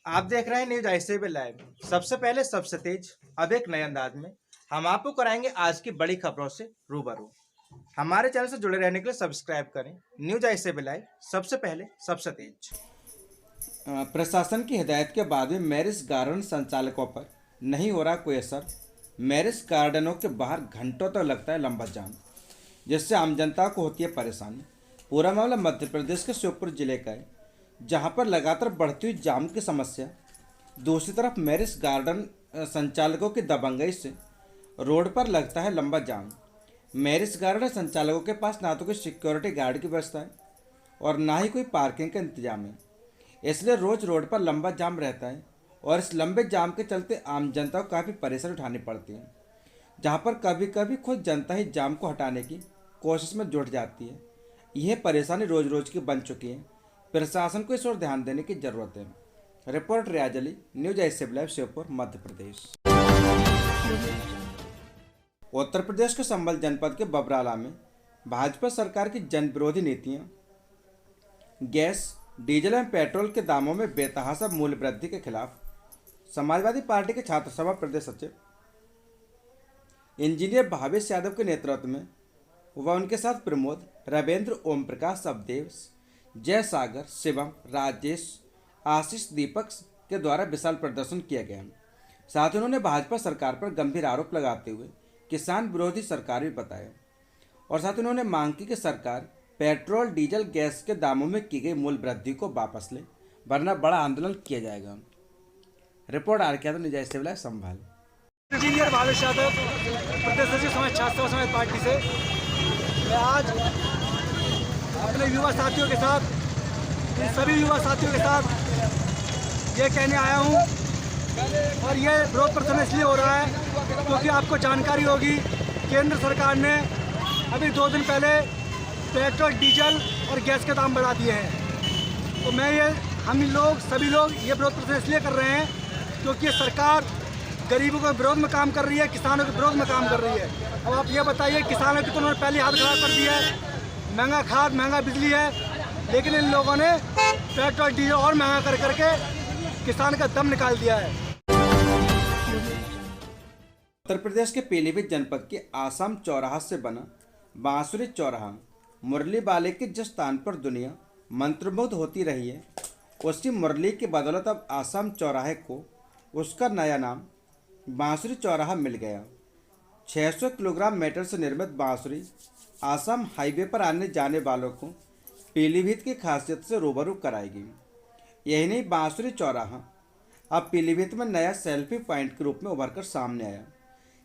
आप देख रहे हैं न्यूज आईसीबी लाइव। सबसे पहले सबसे तेज, अब एक नए अंदाज में हम आपको कराएंगे आज की बड़ी खबरों से रूबरू। हमारे चैनल से जुड़े रहने के लिए सब्सक्राइब करें। न्यूज आईसीबी लाइव, सबसे पहले सबसे तेज। प्रशासन की हिदायत के बाद भी मैरिज गार्डन संचालकों पर नहीं हो रहा कोई असर। मैरिज गार्डनों के बाहर घंटों तक लगता है लंबा जाम, जिससे आम जनता को होती है परेशानी। पूरा मामला मध्य प्रदेश के श्योपुर जिले का है, जहां पर लगातार बढ़ती हुई जाम की समस्या, दूसरी तरफ मैरिज गार्डन संचालकों की दबंगई से रोड पर लगता है लंबा जाम। मैरिज गार्डन संचालकों के पास ना तो कोई सिक्योरिटी गार्ड की व्यवस्था है और ना ही कोई पार्किंग का इंतजाम है, इसलिए रोज रोड पर लंबा जाम रहता है और इस लंबे जाम के चलते आम जनता को काफ़ी परेशानी उठानी पड़ती है, जहाँ पर कभी कभी खुद जनता ही जाम को हटाने की कोशिश में जुट जाती है। यह परेशानी रोज रोज की बन चुकी है। प्रशासन को इस ओर ध्यान देने की जरूरत है। Report Riyaz Ali, news ICB live, Sheopur, Madhya Pradesh. Uttar Pradesh के संभल जनपद के बबराला में भाजपा सरकार की जन विरोधी नीतियां, गैस, डीजल एवं पेट्रोल के दामों में बेतहाशा मूल्य वृद्धि के खिलाफ समाजवादी पार्टी के छात्र सभा प्रदेश सचिव इंजीनियर भावेश यादव के नेतृत्व में व उनके साथ प्रमोद, रविंद्र, ओम प्रकाश, सबदेव, जय सागर, शिवम, राजेश, आशीष, दीपक के द्वारा विशाल प्रदर्शन किया गया। साथ ही उन्होंने भाजपा सरकार पर गंभीर आरोप लगाते हुए किसान विरोधी सरकार भी बताया और साथ ही उन्होंने मांग की कि सरकार पेट्रोल, डीजल, गैस के दामों में की गई मूल्य वृद्धि को वापस ले, वरना बड़ा आंदोलन किया जाएगा। रिपोर्ट आर के यादव, न्यूज आईसीबी लाइव, संभाल। इंजीनियर भावेश यादव, प्रदेश सचिव समाज छात्र समाज पार्टी से मैं आज अपने युवा साथियों के साथ, इन सभी युवा साथियों के साथ ये कहने आया हूँ, और ये विरोध प्रदर्शन इसलिए हो रहा है क्योंकि आपको जानकारी होगी, केंद्र सरकार ने अभी 2 दिन पहले पेट्रोल, डीजल और गैस के दाम बढ़ा दिए हैं। तो हम लोग सभी लोग ये विरोध प्रदर्शन इसलिए कर रहे हैं क्योंकि ये सरकार गरीबों के विरोध में काम कर रही है, किसानों के विरोध में काम कर रही है। अब आप ये बताइए, किसानों की तो उन्होंने पहले हाथ खड़ा कर दिया है, महंगा खाद, महंगा बिजली है, लेकिन इन लोगों ने पेट्रोल, डीजल और महंगा कर करके किसान का दम निकाल दिया है। उत्तर प्रदेश के पीलीभीत जनपद के आसाम चौराहा से बना बांसुरी चौराहा, मुरली वाले के जिस स्थान पर दुनिया मंत्रमुग्ध होती रही है, उसी मुरली की बदौलत अब आसाम चौराहे को उसका नया नाम बांसुरी चौराहा मिल गया। 600 किलोग्राम मेटल से निर्मित बांसुरी आसाम हाईवे पर आने जाने वालों को पीलीभीत की खासियत से रूबरू कराएगी। यही नहीं, बांसुरी चौराहा अब पीलीभीत में नया सेल्फी पॉइंट के रूप में उभर कर सामने आया।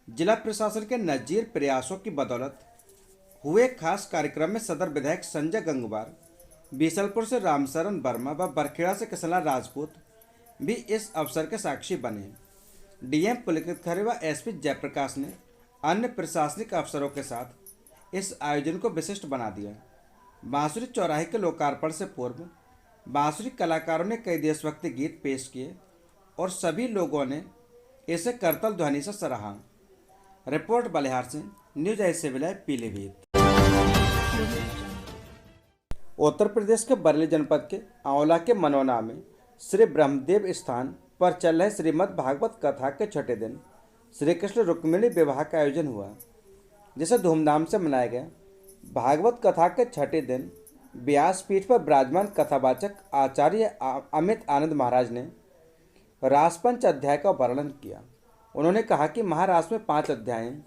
जिला प्रशासन के नजीर प्रयासों की बदौलत हुए खास कार्यक्रम में सदर विधायक संजय गंगवार, बीसलपुर से रामशरण वर्मा व बरखेड़ा से किशनलाल राजपूत भी इस अवसर के साक्षी बने। डीएम पुलकित खरे व एसपी जयप्रकाश ने अन्य प्रशासनिक अफसरों के साथ इस आयोजन को विशिष्ट बना दिया। बांसुरी चौराहे के लोकार्पण से पूर्व बांसुरी कलाकारों ने कई देशभक्ति गीत पेश किए और सभी लोगों ने इसे करतल ध्वनि से सराहा। रिपोर्ट बलिहार से, न्यूज आईसीबी लाइव, पीलीभीत। उत्तर प्रदेश के बरेली जनपद के आंवला के मनोना में श्री ब्रह्मदेव स्थान पर चल रहे श्रीमद् भागवत कथा के छठे दिन श्री कृष्ण रुक्मिणी विवाह का आयोजन हुआ, जिसे धूमधाम से मनाया गया। भागवत कथा के छठे दिन व्यासपीठ पर विराजमान कथावाचक आचार्य अमित आनंद महाराज ने रासपंच अध्याय का वर्णन किया। उन्होंने कहा कि महारास में 5 अध्याय हैं,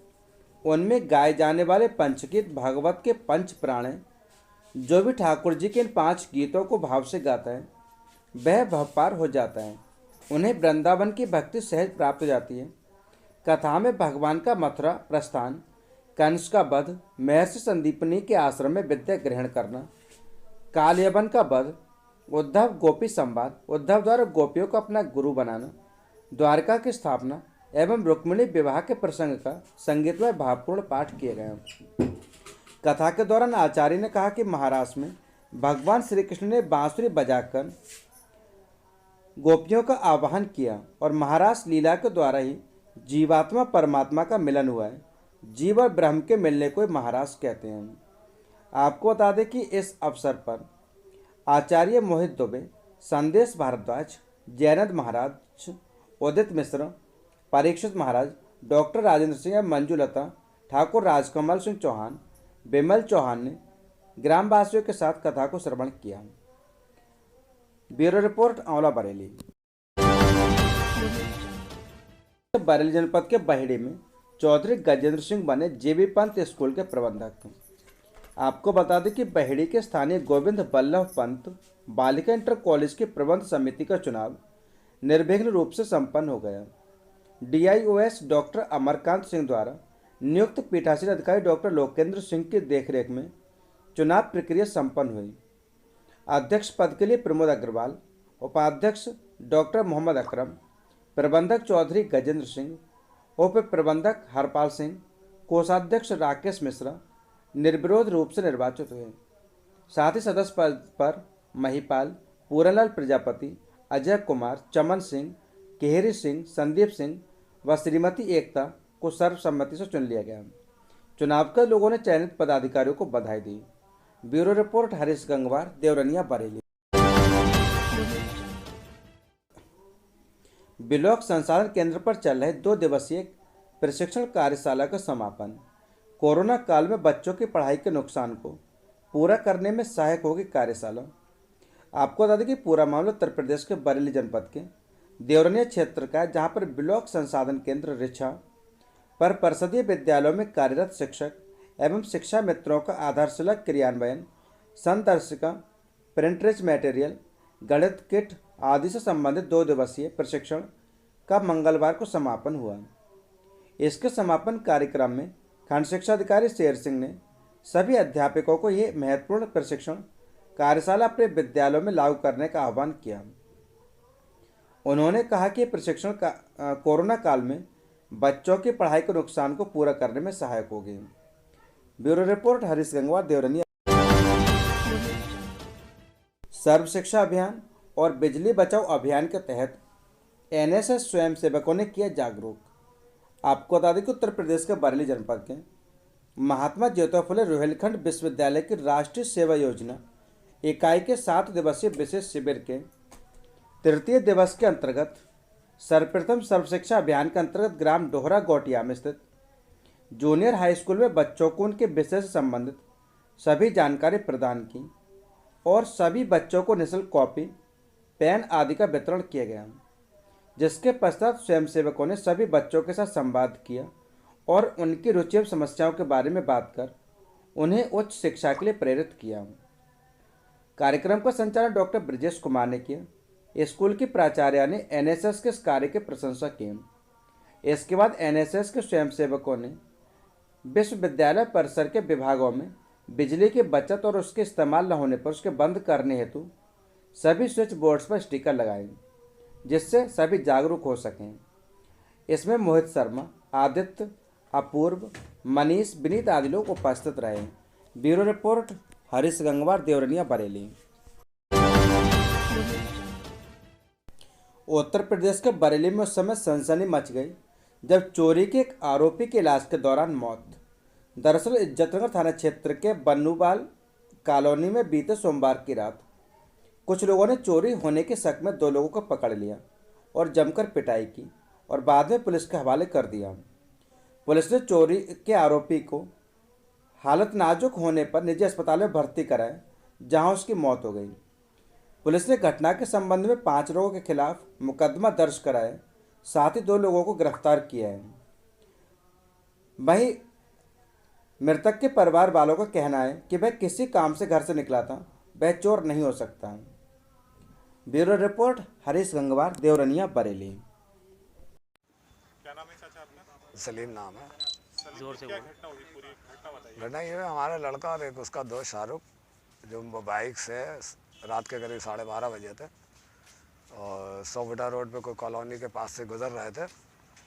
उनमें गाए जाने वाले पंचगीत भागवत के पंच प्राण हैं। जो भी ठाकुर जी के इन 5 गीतों को भाव से गाता है वह भवपार हो जाता है, उन्हें वृंदावन की भक्ति सहज प्राप्त हो जाती है। कथा में भगवान का मथुरा प्रस्थान, कंस का वध, महर्षि संदीपनी के आश्रम में विद्या ग्रहण करना, कालयवन का वध, उद्धव गोपी संवाद, उद्धव द्वारा गोपियों को अपना गुरु बनाना, द्वारका की स्थापना एवं रुक्मिणी विवाह के प्रसंग का संगीतमय भावपूर्ण पाठ किए गए। कथा के दौरान आचार्य ने कहा कि महाराष्ट्र में भगवान श्री कृष्ण ने बांसुरी बजाकर गोपियों का आवाहन किया और महाराष्ट्र लीला के द्वारा ही जीवात्मा परमात्मा का मिलन हुआ है। जीव और ब्रह्म के मिलने को महाराष्ट्र कहते हैं। आपको बता दें कि इस अवसर पर आचार्य मोहित दुबे, संदेश भारद्वाज, जयनंद महाराज, उदित मिश्र, परीक्षित महाराज, डॉक्टर राजेंद्र सिंह एवं मंजूलता ठाकुर, राजकमल सिंह चौहान, बिमल चौहान ने ग्रामवासियों के साथ कथा को श्रवण किया। Bureau report, Aonla Bareilly. बरेली जनपद के बहेड़ी में चौधरी गजेंद्र सिंह बने जेबी पंत स्कूल के प्रबंधक। आपको बता दें कि बहेड़ी के स्थानीय गोविंद बल्लभ पंत बालिका इंटर कॉलेज की प्रबंध समिति का चुनाव निर्विघ्न रूप से संपन्न हो गया। DIOS डॉक्टर अमरकांत सिंह द्वारा नियुक्त पीठासीन अधिकारी डॉक्टर लोकेंद्र सिंह की देखरेख में चुनाव प्रक्रिया संपन्न हुई। अध्यक्ष पद के लिए प्रमोद अग्रवाल, उपाध्यक्ष डॉक्टर मोहम्मद अकरम, प्रबंधक चौधरी गजेंद्र सिंह, उप प्रबंधक हरपाल सिंह, कोषाध्यक्ष राकेश मिश्रा निर्विरोध रूप से निर्वाचित हुए। साथ ही सदस्य पद पर महिपाल, पूरनलाल प्रजापति, अजय कुमार, चमन सिंह, केहरी सिंह, संदीप सिंह व श्रीमती एकता को सर्वसम्मति से चुन लिया गया। चुनाव के लोगों ने चयनित पदाधिकारियों को बधाई दी। Bureau report, Harish Gangwar, Deoraniya, Bareilly. Block संसाधन केंद्र पर चल रहे 2 दिवसीय प्रशिक्षण कार्यशाला का समापन। कोरोना काल में बच्चों की पढ़ाई के नुकसान को पूरा करने में सहायक होगी कार्यशाला। आपको बता दें कि पूरा मामला उत्तर प्रदेश के बरेली जनपद के देवरनिया क्षेत्र का है, जहां पर ब्लॉक संसाधन केंद्र रिछा पर परिषदीय विद्यालयों में कार्यरत शिक्षक एवं शिक्षा मित्रों का आधारशिला क्रियान्वयन, संदर्शिका, प्रिंटरेज मटेरियल, गणित किट आदि से संबंधित 2 दिवसीय प्रशिक्षण का मंगलवार को समापन हुआ। इसके समापन कार्यक्रम में खंड शिक्षा अधिकारी शेर सिंह ने सभी अध्यापकों को यह महत्वपूर्ण प्रशिक्षण कार्यशाला अपने विद्यालयों में लागू करने का आह्वान किया। उन्होंने कहा कि प्रशिक्षण कोरोना काल में बच्चों की पढ़ाई के नुकसान को पूरा करने में सहायक होगी। Bureau report, Harish Gangwar, Deoraniya. सर्व शिक्षा अभियान और बिजली बचाओ अभियान के तहत NSS स्वयंसेवकों ने किया जागरूक। आपको बता दें कि उत्तर प्रदेश के बरेली जनपद के महात्मा ज्योतिबा फुले रोहिलखंड विश्वविद्यालय की राष्ट्रीय सेवा योजना इकाई के 7 दिवसीय विशेष शिविर के तृतीय दिवस के अंतर्गत सर्वप्रथम सर्व शिक्षा अभियान के अंतर्गत ग्राम डोहरा गोटिया में स्थित जूनियर हाई स्कूल में बच्चों को उनके विषय से संबंधित सभी जानकारी प्रदान की और सभी बच्चों को निःशुल्क कॉपी, पेन आदि का वितरण किया गया, जिसके पश्चात स्वयंसेवकों ने सभी बच्चों के साथ संवाद किया और उनकी रुचि एवं समस्याओं के बारे में बात कर उन्हें उच्च शिक्षा के लिए प्रेरित किया। कार्यक्रम का संचालन डॉक्टर ब्रजेश कुमार ने किया। स्कूल की प्राचार्य ने NSS के इस कार्य की प्रशंसा की। इसके बाद NSS के स्वयंसेवकों ने विश्वविद्यालय परिसर के विभागों में बिजली की बचत और उसके इस्तेमाल न होने पर उसके बंद करने हेतु सभी स्विच बोर्ड्स पर स्टिकर लगाए, जिससे सभी जागरूक हो सकें। इसमें मोहित शर्मा, आदित्य, अपूर्व, मनीष, विनीत आदि लोग उपस्थित रहे। Bureau report, Harish Gangwar, Deoraniya, Bareilly. उत्तर प्रदेश के बरेली में उस समय सनसनी मच गई जब चोरी के एक आरोपी के इलाज के दौरान मौत। दरअसल इज्जतनगर थाना क्षेत्र के बन्नूबाल कॉलोनी में बीते सोमवार की रात कुछ लोगों ने चोरी होने के शक में 2 लोगों को पकड़ लिया और जमकर पिटाई की और बाद में पुलिस के हवाले कर दिया। पुलिस ने चोरी के आरोपी को हालत नाजुक होने पर निजी अस्पताल में भर्ती कराया, जहां उसकी मौत हो गई। पुलिस ने घटना के संबंध में 5 लोगों के खिलाफ मुकदमा दर्ज कराया, साथ ही 2 लोगों को गिरफ्तार किया है। वहीं मृतक के परिवार वालों का कहना है कि वह किसी काम से घर से निकला था, वह चोर नहीं हो सकता। Bureau report, Harish Gangwar, Deoraniya, Bareilly. क्या नाम है चाचा आपका? सलीम नाम है। जोर से घटना हुई, पूरी घटना बताइए। घटना ये है, हमारा लड़का और एक उसका दोस्त शाहरुख जो बाइक से रात के करीब 12:30 बजे थे और 100 फीटा रोड पे कोई कॉलोनी के पास से गुजर रहे थे।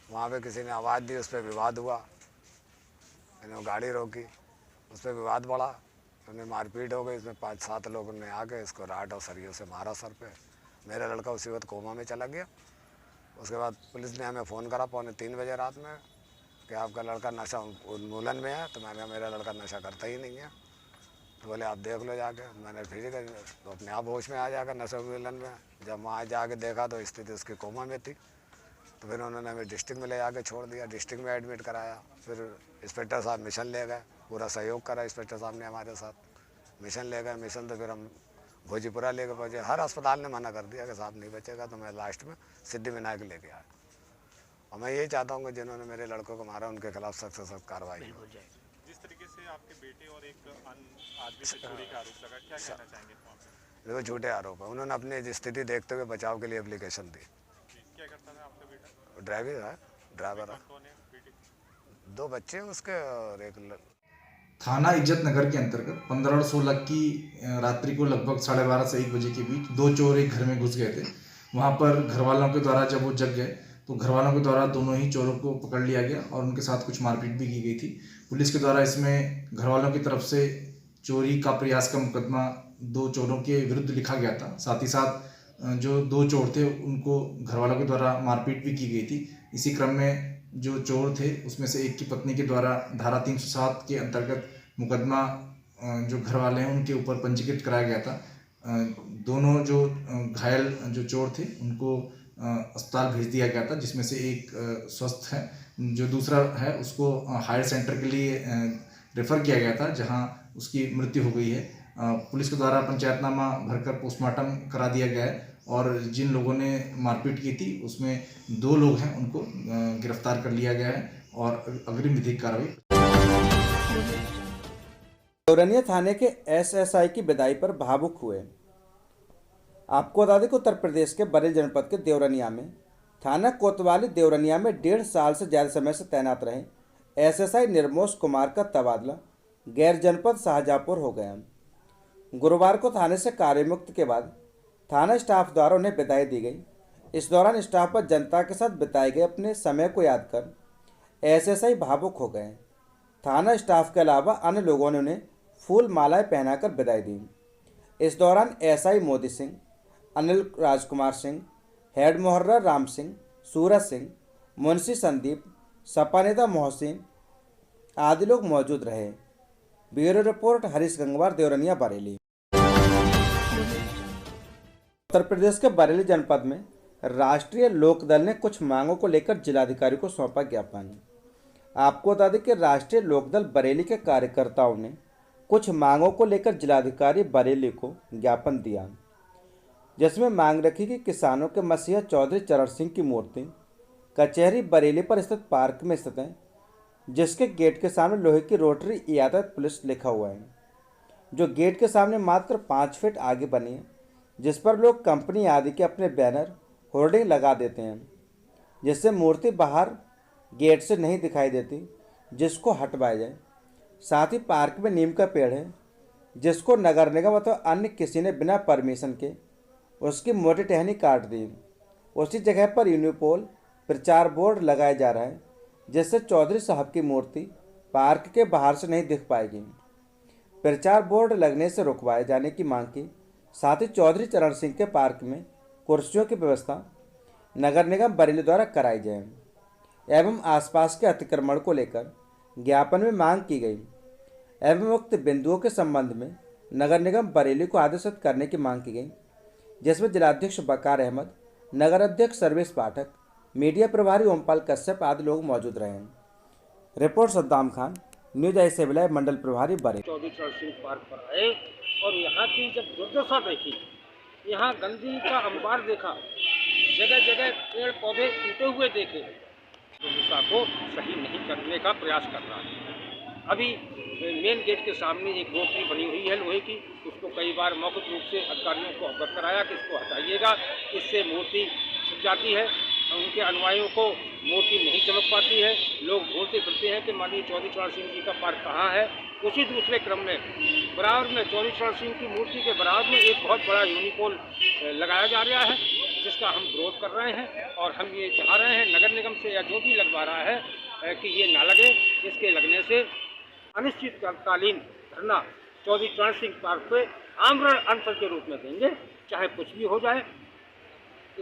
वहाँ पे किसी ने आवाज़ दी, उस पर विवाद हुआ। मैंने गाड़ी रोकी, उस पर विवाद बढ़ा, उन्हें मारपीट हो गई। इसमें 5-7 लोगों ने आके इसको राड और सरियों से मारा सर पे। मेरा लड़का उसी वक्त कोमा में चला गया। उसके बाद पुलिस ने हमें फ़ोन करा 2:45 बजे रात में कि आपका लड़का नशा उन्मूलन में है। तो मैंने कहा मेरा लड़का नशा करता ही नहीं है। 2 घंटे बाद पुलिस ने हमें फ़ोन किया कि 2 घंटे बाद पुलिस ने हमें फ़ोन किया कि आपका लड़का नशा उन्मूलन में है। तो मैंने कहा मेरा लड़का नशा उन्मूलन में है। तो पुलिस ने हमें फ़ोन किया कि आपका लड़का नशा करता ही नहीं है। तो बोले आप देख लो जाके। मैंने फिर तो अपने आप होश में आ जाकर नशा मिलन में। जब वहाँ जाके देखा तो स्थिति उसकी कोमा में थी। तो फिर उन्होंने हमें डिस्ट्रिक्ट में ले जाके छोड़ दिया, डिस्ट्रिक्ट में एडमिट कराया। फिर इंस्पेक्टर साहब मिशन ले गए, पूरा सहयोग करा इंस्पेक्टर साहब ने हमारे साथ। मिशन ले गए, मिशन तो फिर हम भोजीपुरा लेकर पहुँचे। हर अस्पताल ने मना कर दिया कि साहब नहीं बचेगा, तो मैं लास्ट में सिद्धिविनायक लेके आया। और मैं यही चाहता हूँ कि जिन्होंने मेरे लड़कों को मारा उनके खिलाफ सख्त से सख्त कार्रवाई हो। जिस तरीके से आपके बेटे और एक आदमी से चोरी का आरोप लगा, क्या कहना चाहेंगे वहाँ पे? देखो झूठे आरोप है। उन्होंने अपनी स्थिति देखते हुए बचाव के लिए एप्लीकेशन दी। क्या करता था आपका बेटा? ड्राइवर है। कौन है बेटे? 2 बच्चे हैं उसके और एक थाना इज्जत नगर के अंतर्गत 15 और 16 की रात्रि को लगभग 12:30 से 1 बजे के बीच 2 चोर एक घर में घुस गए थे। वहां पर घर वालों के द्वारा जब वो जग गए तो घर वालों के द्वारा दोनों ही चोरों को पकड़ लिया गया और उनके साथ कुछ मारपीट भी की गई थी। पुलिस के द्वारा इसमें घर वालों की तरफ से चोरी का प्रयास का मुकदमा 2 चोरों के विरुद्ध लिखा गया था। साथ ही साथ जो 2 चोर थे उनको घर वालों के द्वारा मारपीट भी की गई थी। इसी क्रम में जो चोर थे उसमें से एक की पत्नी के द्वारा धारा 307 के अंतर्गत मुकदमा जो घर वाले हैं उनके ऊपर पंजीकृत कराया गया था। दोनों जो घायल जो चोर थे उनको अस्पताल भेज दिया गया था, जिसमें से एक स्वस्थ है, जो दूसरा है उसको हायर सेंटर के लिए रेफ़र किया गया था, जहां उसकी मृत्यु हो गई है। पुलिस के द्वारा पंचायतनामा भरकर पोस्टमार्टम करा दिया गया है और जिन लोगों ने मारपीट की थी उसमें 2 लोग हैं, उनको गिरफ्तार कर लिया गया है और अग्रिम विधिक कार्रवाई। देवरनिया थाने के एसएसआई की विदाई पर भावुक हुए। आपको बता दें कि उत्तर प्रदेश के बरेली जनपद के देवरनिया में थाना कोतवाली देवरनिया में 1.5 साल से ज़्यादा समय से तैनात रहे एसएसआई निर्मोश कुमार का तबादला गैर जनपद शाहजहाँपुर हो गया। गुरुवार को थाने से कार्यमुक्त के बाद थाना स्टाफ द्वारा उन्हें विदाई दी गई। इस दौरान स्टाफ पर जनता के साथ बिताए गए अपने समय को याद कर एसएसआई भावुक हो गए। थाना स्टाफ के अलावा अन्य लोगों ने उन्हें फूल मालाएं पहनाकर विदाई दी। इस दौरान एसआई मोदी सिंह, अनिल राजकुमार सिंह, हेड मुहर्रर राम सिंह, सूरज सिंह, मुंशी संदीप, सपा नेता मोहसिन आदि लोग मौजूद रहे। Bureau report Harish Gangwar, Deoraniya, Bareilly. उत्तर प्रदेश के बरेली जनपद में राष्ट्रीय लोकदल ने कुछ मांगों को लेकर जिलाधिकारी को सौंपा ज्ञापन। आपको बता दें कि राष्ट्रीय लोकदल बरेली के कार्यकर्ताओं ने कुछ मांगों को लेकर जिलाधिकारी बरेली को ज्ञापन दिया, जिसमें मांग रखी कि किसानों के मसीहा चौधरी चरण सिंह की मूर्ति कचहरी बरेली पर स्थित पार्क में स्थित है, जिसके गेट के सामने लोहे की रोटरी यातायात पुलिस लिखा हुआ है, जो गेट के सामने मात्र 5 फीट आगे बनी है, जिस पर लोग कंपनी आदि के अपने बैनर होर्डिंग लगा देते हैं, जिससे मूर्ति बाहर गेट से नहीं दिखाई देती, जिसको हटवाया जाए। साथ ही पार्क में नीम का पेड़ है, जिसको नगर निगम अथवा अन्य किसी ने बिना परमिशन के उसकी मोटी टहनी काट दी। उसी जगह पर यूनिपोल प्रचार बोर्ड लगाया जा रहा है, जिससे चौधरी साहब की मूर्ति पार्क के बाहर से नहीं दिख पाएगी। प्रचार बोर्ड लगने से रुकवाए जाने की मांग की। साथ ही चौधरी चरण सिंह के पार्क में कुर्सियों की व्यवस्था नगर निगम बरेली द्वारा कराई जाए एवं आसपास के अतिक्रमण को लेकर ज्ञापन में मांग की गई एवं उक्त बिंदुओं के संबंध में नगर निगम बरेली को आदेशित करने की मांग की गई, जिसमें जिलाध्यक्ष बकार अहमद, नगर अध्यक्ष सर्वेश पाठक, मीडिया प्रभारी ओमपाल कश्यप आदि लोग मौजूद रहे। रिपोर्ट सद्दाम खान, न्यूज आई सेविलाय, मंडल प्रभारी बरेली। चौधरी चरण सिंह पार्क पर आए और यहाँ की जब दुर्दशा देखी, यहाँ गंदगी का अंबार देखा, जगह जगह पेड़ पौधे टूटे हुए देखे, दुर्दशा को सही नहीं करने का प्रयास कर रहा है। अभी मेन गेट के सामने एक रोटरी बनी हुई है लोहे की, उसको कई बार मौखिक रूप से अधिकारियों को अवगत कराया कि इसको हटाइएगा, इससे मूर्ति छिप जाती है, उनके अनुयायियों को मूर्ति नहीं चमक पाती है। लोग ढूंढते फिरते हैं कि माननीय चौधरी चरण सिंह जी का पार्क कहाँ है। उसी दूसरे क्रम में बराबर में चौधरी चरण सिंह की मूर्ति के बराबर में एक बहुत बड़ा यूनिपोल लगाया जा रहा है, जिसका हम विरोध कर रहे हैं और हम ये चाह रहे हैं नगर निगम से या जो भी लगवा रहा है कि ये ना लगे। इसके लगने से अनिश्चितकालीन धरना चौधरी चरण सिंह पार्क पे आमरण अनशन के रूप में देंगे, चाहे कुछ भी हो जाए।